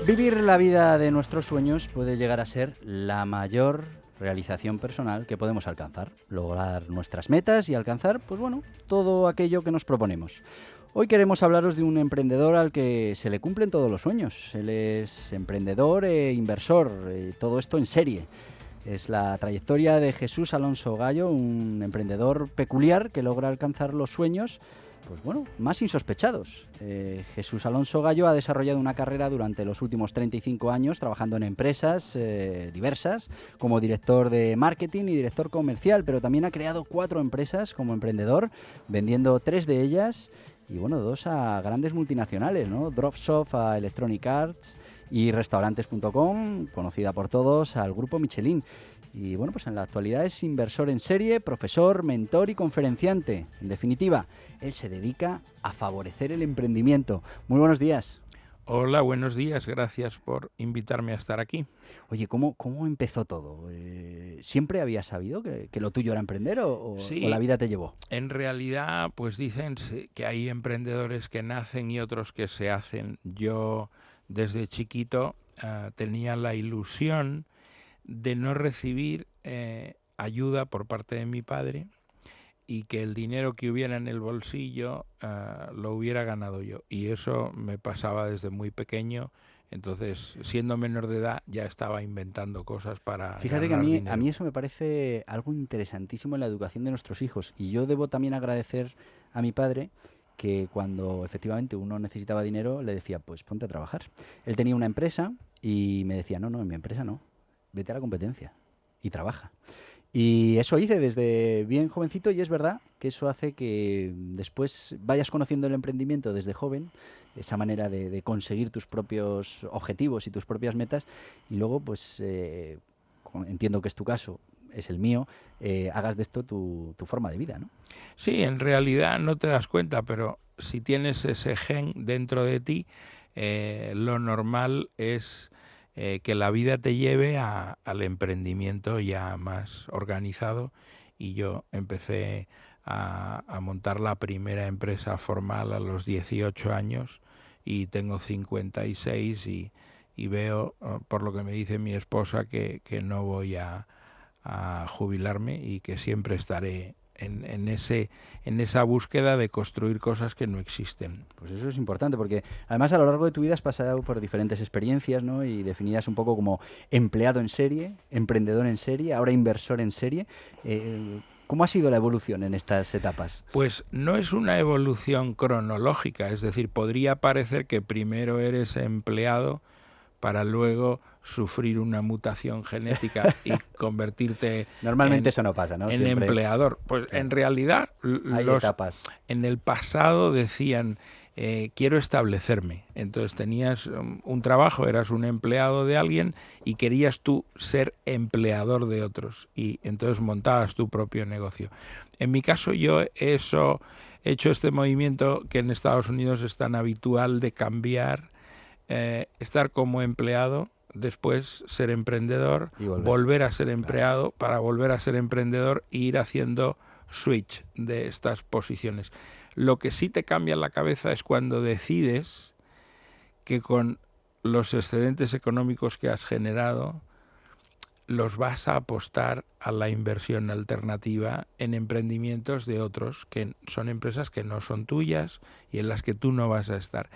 Vivir la vida de nuestros sueños puede llegar a ser la mayor realización personal que podemos alcanzar. Lograr nuestras metas y alcanzar, pues bueno, todo aquello que nos proponemos. Hoy queremos hablaros de un emprendedor al que se le cumplen todos los sueños. Él es emprendedor e inversor, todo esto en serie. Es la trayectoria de Jesús Alonso Gallo, un emprendedor peculiar que logra alcanzar los sueños, pues bueno, más insospechados. Jesús Alonso Gallo ha desarrollado una carrera durante los últimos 35 años trabajando en empresas diversas como director de marketing y director comercial, pero también ha creado 4 empresas como emprendedor, vendiendo 3 de ellas y bueno, 2 a grandes multinacionales, ¿no? Dropsoft a Electronic Arts y Restaurantes.com, conocida por todos, al grupo Michelin. Y bueno, pues en la actualidad es inversor en serie, profesor, mentor y conferenciante. En definitiva, él se dedica a favorecer el emprendimiento. Muy buenos días. Hola, buenos días. Gracias por invitarme a estar aquí. Oye, ¿cómo empezó todo? ¿Siempre habías sabido que lo tuyo era emprender o la Sí, vida te llevó? en realidad, pues dicen que hay emprendedores que nacen y otros que se hacen. Yo, desde chiquito, tenía la ilusión de no recibir ayuda por parte de mi padre y que el dinero que hubiera en el bolsillo lo hubiera ganado yo. Y eso me pasaba desde muy pequeño. Entonces, siendo menor de edad, ya estaba inventando cosas para Fíjate que ganar a dinero. mí eso me parece algo interesantísimo en la educación de nuestros hijos. Y yo debo también agradecer a mi padre que cuando efectivamente uno necesitaba dinero le decía, pues ponte a trabajar. Él tenía una empresa y me decía, no, en mi empresa no, vete a la competencia y trabaja. Y eso hice desde bien jovencito y es verdad que eso hace que después vayas conociendo el emprendimiento desde joven, esa manera de conseguir tus propios objetivos y tus propias metas y luego pues entiendo que es tu caso, es el mío, hagas de esto tu forma de vida, ¿no? Sí, en realidad no te das cuenta, pero si tienes ese gen dentro de ti, lo normal es que la vida te lleve al emprendimiento ya más organizado. Y yo empecé a montar la primera empresa formal a los 18 años y tengo 56 y veo, por lo que me dice mi esposa, que no voy a jubilarme y que siempre estaré en esa búsqueda de construir cosas que no existen. Pues eso es importante porque además a lo largo de tu vida has pasado por diferentes experiencias, ¿no? Y definidas un poco como empleado en serie, emprendedor en serie, ahora inversor en serie. ¿Cómo ha sido la evolución en estas etapas? Pues no es una evolución cronológica, es decir, podría parecer que primero eres empleado para luego sufrir una mutación genética y convertirte Normalmente en, eso no pasa, ¿no? en Siempre, empleador. Pues en claro, realidad hay etapas. en el pasado decían quiero establecerme. Entonces tenías un trabajo, eras un empleado de alguien y querías tú ser empleador de otros y entonces montabas tu propio negocio. En mi caso yo eso he hecho este movimiento que en Estados Unidos es tan habitual de cambiar, estar como empleado, después ser emprendedor, Y volver, volver a ser claro. empleado para volver a ser emprendedor e ir haciendo switch de estas posiciones. Lo que sí te cambia la cabeza es cuando decides que con los excedentes económicos que has generado los vas a apostar a la inversión alternativa en emprendimientos de otros, que son empresas que no son tuyas y en las que tú no vas a estar.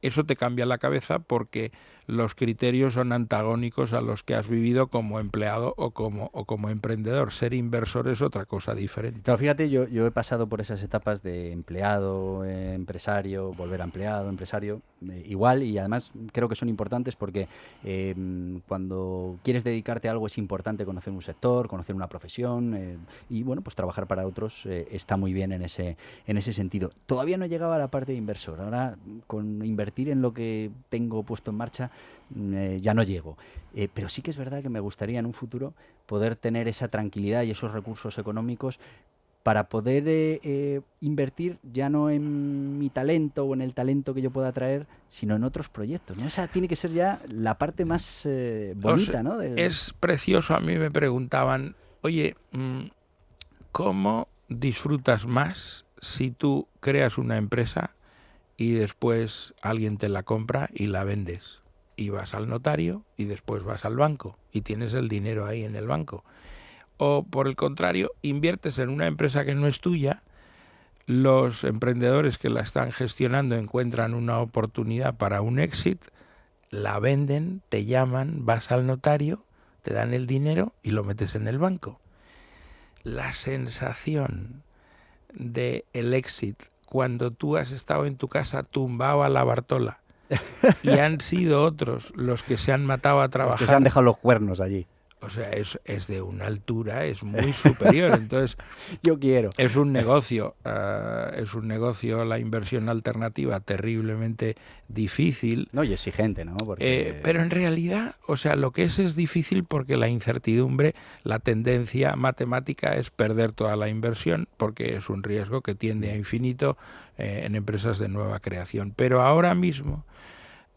Eso te cambia la cabeza porque los criterios son antagónicos a los que has vivido como empleado o como emprendedor. Ser inversor es otra cosa diferente. Claro, fíjate, yo he pasado por esas etapas de empleado, empresario, volver a empleado, empresario, igual, y además creo que son importantes porque cuando quieres dedicarte a algo es importante conocer un sector, conocer una profesión, y bueno, pues trabajar para otros está muy bien en ese sentido. Todavía no he llegado a la parte de inversor, ahora con invertir en lo que tengo puesto en marcha ya no llego. Pero sí que es verdad que me gustaría en un futuro poder tener esa tranquilidad y esos recursos económicos para poder invertir ya no en mi talento o en el talento que yo pueda traer, sino en otros proyectos, ¿no? Esa tiene que ser ya la parte más bonita, ¿no? Es precioso. A mí me preguntaban, oye, ¿cómo disfrutas más si tú creas una empresa y después alguien te la compra y la vendes. Y vas al notario y después vas al banco y tienes el dinero ahí en el banco. O por el contrario, inviertes en una empresa que no es tuya, los emprendedores que la están gestionando encuentran una oportunidad para un exit, la venden, te llaman, vas al notario, te dan el dinero y lo metes en el banco. La sensación de el exit cuando tú has estado en tu casa tumbado a la Bartola y han sido otros los que se han matado a Los trabajar, que se han dejado los cuernos allí. o sea, es de una altura, es muy superior. Entonces, Yo quiero. es un negocio la inversión alternativa terriblemente difícil. No, y exigente, ¿no? Porque... Pero en realidad, o sea, lo que es difícil porque la incertidumbre, la tendencia matemática es perder toda la inversión porque es un riesgo que tiende a infinito en empresas de nueva creación. Pero ahora mismo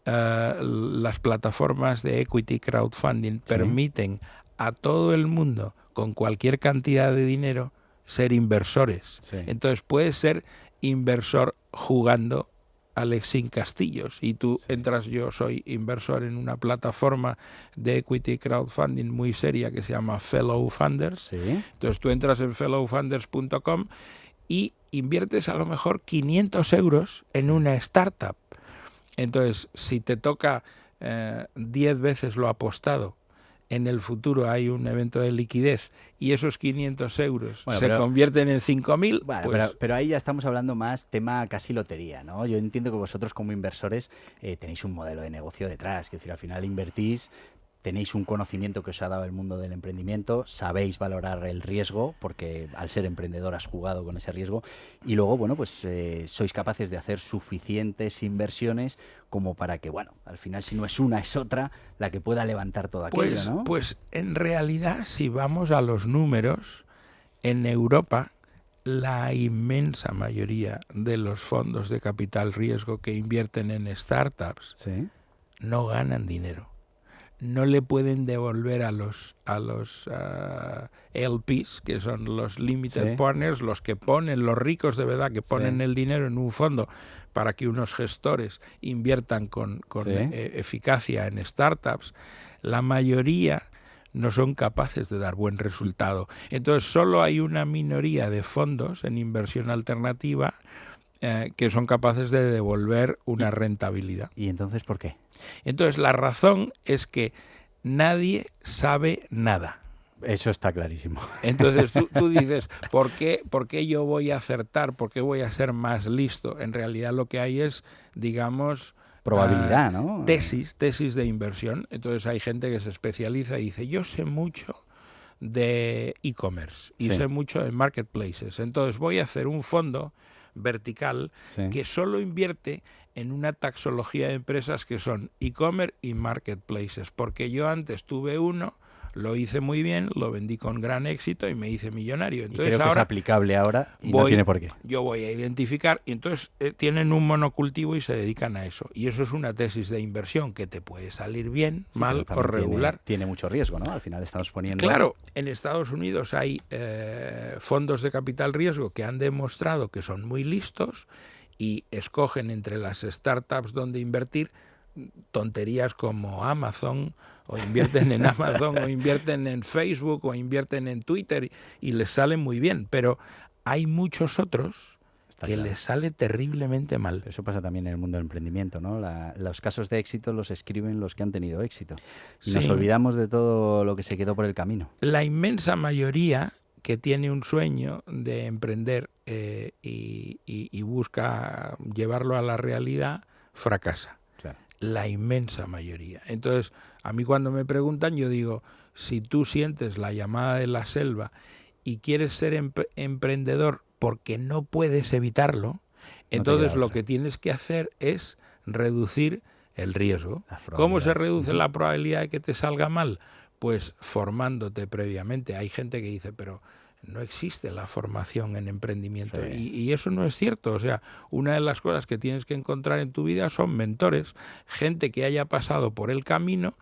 las plataformas de equity crowdfunding permiten a todo el mundo con cualquier cantidad de dinero ser inversores. Sí. Entonces puedes ser inversor jugando Alexín Castillos y tú entras, yo soy inversor en una plataforma de equity crowdfunding muy seria que se llama Fellow Funders. Sí. Entonces tú entras en fellowfunders.com y inviertes a lo mejor 500 euros en una startup. Entonces, si te toca 10 veces lo apostado, en el futuro hay un evento de liquidez y esos 500 euros se convierten en 5.000... Bueno, pues... pero ahí ya estamos hablando más tema casi lotería, ¿no? Yo entiendo que vosotros como inversores tenéis un modelo de negocio detrás, es decir, al final invertís, tenéis un conocimiento que os ha dado el mundo del emprendimiento, sabéis valorar el riesgo, porque al ser emprendedor has jugado con ese riesgo, y luego, bueno, pues sois capaces de hacer suficientes inversiones como para que, bueno, al final si no es una, es otra, la que pueda levantar todo aquello, ¿no? Pues en realidad, si vamos a los números, en Europa la inmensa mayoría de los fondos de capital riesgo que invierten en startups no ganan dinero. No le pueden devolver a los LPs, que son los limited partners, los que ponen, los ricos de verdad, que ponen el dinero en un fondo para que unos gestores inviertan con eficacia en startups. La mayoría no son capaces de dar buen resultado. Entonces solo hay una minoría de fondos en inversión alternativa que son capaces de devolver una rentabilidad. ¿Y entonces por qué? Entonces la razón es que nadie sabe nada. Eso está clarísimo. Entonces tú dices, ¿por qué yo voy a acertar? ¿Por qué voy a ser más listo? En realidad lo que hay es, digamos... probabilidad, ¿no? Tesis de inversión. Entonces hay gente que se especializa y dice, yo sé mucho de e-commerce y sé mucho de marketplaces. Entonces voy a hacer un fondo vertical que solo invierte en una taxología de empresas que son e-commerce y marketplaces, porque yo antes tuve uno, lo hice muy bien, lo vendí con gran éxito y me hice millonario. Entonces, y creo que es aplicable ahora y no tiene por qué. Yo voy a identificar y entonces tienen un monocultivo y se dedican a eso. Y eso es una tesis de inversión que te puede salir bien, mal o regular. Tiene mucho riesgo, ¿no? Al final estamos poniendo... Claro, en Estados Unidos hay fondos de capital riesgo que han demostrado que son muy listos y escogen entre las startups donde invertir tonterías como Amazon, o invierten en Amazon, o invierten en Facebook, o invierten en Twitter, y les sale muy bien. Pero hay muchos otros que les sale terriblemente mal. Eso pasa también en el mundo del emprendimiento, ¿no? Los casos de éxito los escriben los que han tenido éxito. Y nos olvidamos de todo lo que se quedó por el camino. La inmensa mayoría que tiene un sueño de emprender y busca llevarlo a la realidad, fracasa. Claro. La inmensa mayoría. Entonces, a mí cuando me preguntan, yo digo, si tú sientes la llamada de la selva y quieres ser emprendedor porque no puedes evitarlo, entonces lo que tienes que hacer es reducir el riesgo. ¿Cómo se reduce la probabilidad de que te salga mal? Pues formándote previamente. Hay gente que dice, pero no existe la formación en emprendimiento. Y eso no es cierto. O sea, una de las cosas que tienes que encontrar en tu vida son mentores, gente que haya pasado por el camino,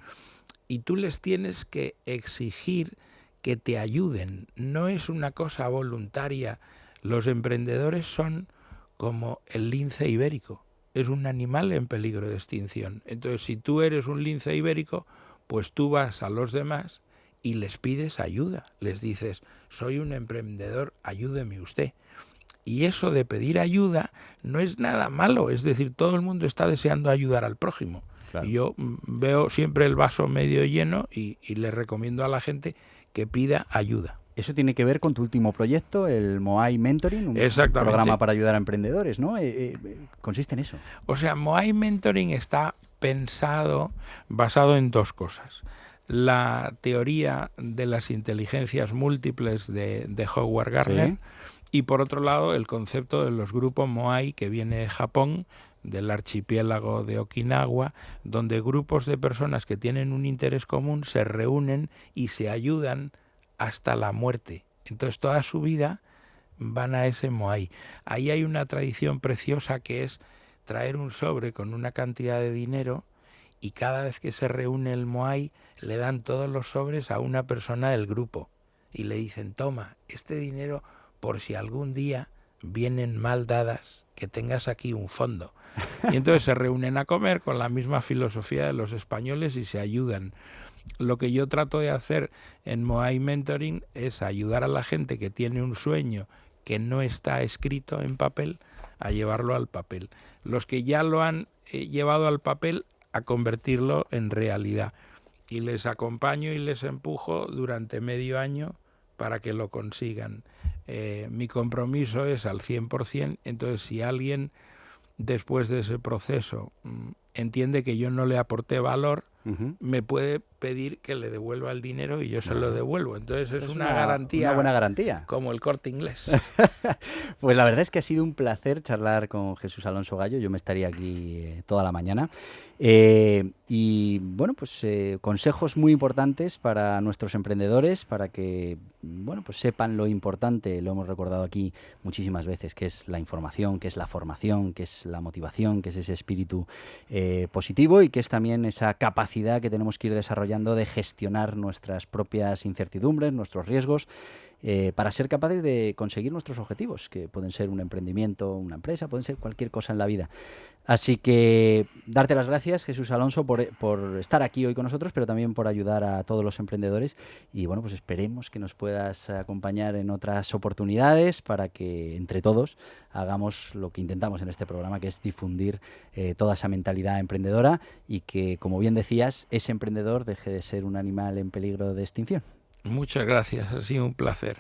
y tú les tienes que exigir que te ayuden. No es una cosa voluntaria. Los emprendedores son como el lince ibérico. es un animal en peligro de extinción. Entonces, si tú eres un lince ibérico, pues tú vas a los demás y les pides ayuda. Les dices, soy un emprendedor, ayúdeme usted. Y eso de pedir ayuda no es nada malo. Es decir, todo el mundo está deseando ayudar al prójimo. Claro. Y yo veo siempre el vaso medio lleno y le recomiendo a la gente que pida ayuda. Eso tiene que ver con tu último proyecto, el Moai Mentoring, un programa para ayudar a emprendedores, ¿no? Consiste en eso. O sea, Moai Mentoring está pensado, basado en dos cosas. La teoría de las inteligencias múltiples de Howard Gardner, Sí. Y por otro lado el concepto de los grupos Moai, que viene de Japón, del archipiélago de Okinawa, donde grupos de personas que tienen un interés común se reúnen y se ayudan hasta la muerte. Entonces toda su vida van a ese Moai. Ahí hay una tradición preciosa que es traer un sobre con una cantidad de dinero y cada vez que se reúne el Moai le dan todos los sobres a una persona del grupo y le dicen, toma, este dinero por si algún día vienen mal dadas, que tengas aquí un fondo. Y entonces se reúnen a comer con la misma filosofía de los españoles y se ayudan. Lo que yo trato de hacer en Moai Mentoring es ayudar a la gente que tiene un sueño que no está escrito en papel a llevarlo al papel. Los que ya lo han llevado al papel a convertirlo en realidad. Y les acompaño y les empujo durante medio año para que lo consigan. Mi compromiso es al 100%, entonces si alguien después de ese proceso entiende que yo no le aporté valor, me puede pedir que le devuelva el dinero y yo se lo devuelvo. Entonces es una garantía. Una buena garantía. Como el Corte Inglés. Pues la verdad es que ha sido un placer charlar con Jesús Alonso Gallo. Yo me estaría aquí toda la mañana. Y bueno, pues consejos muy importantes para nuestros emprendedores, para que bueno, pues sepan lo importante, lo hemos recordado aquí muchísimas veces, que es la información, que es la formación, que es la motivación, que es ese espíritu positivo y que es también esa capacidad que tenemos que ir desarrollando de gestionar nuestras propias incertidumbres, nuestros riesgos, para ser capaces de conseguir nuestros objetivos, que pueden ser un emprendimiento, una empresa, pueden ser cualquier cosa en la vida. Así que darte las gracias, Jesús Alonso, por estar aquí hoy con nosotros, pero también por ayudar a todos los emprendedores. Y bueno, pues esperemos que nos puedas acompañar en otras oportunidades para que entre todos hagamos lo que intentamos en este programa, que es difundir toda esa mentalidad emprendedora y que, como bien decías, ese emprendedor deje de ser un animal en peligro de extinción. Muchas gracias, ha sido un placer.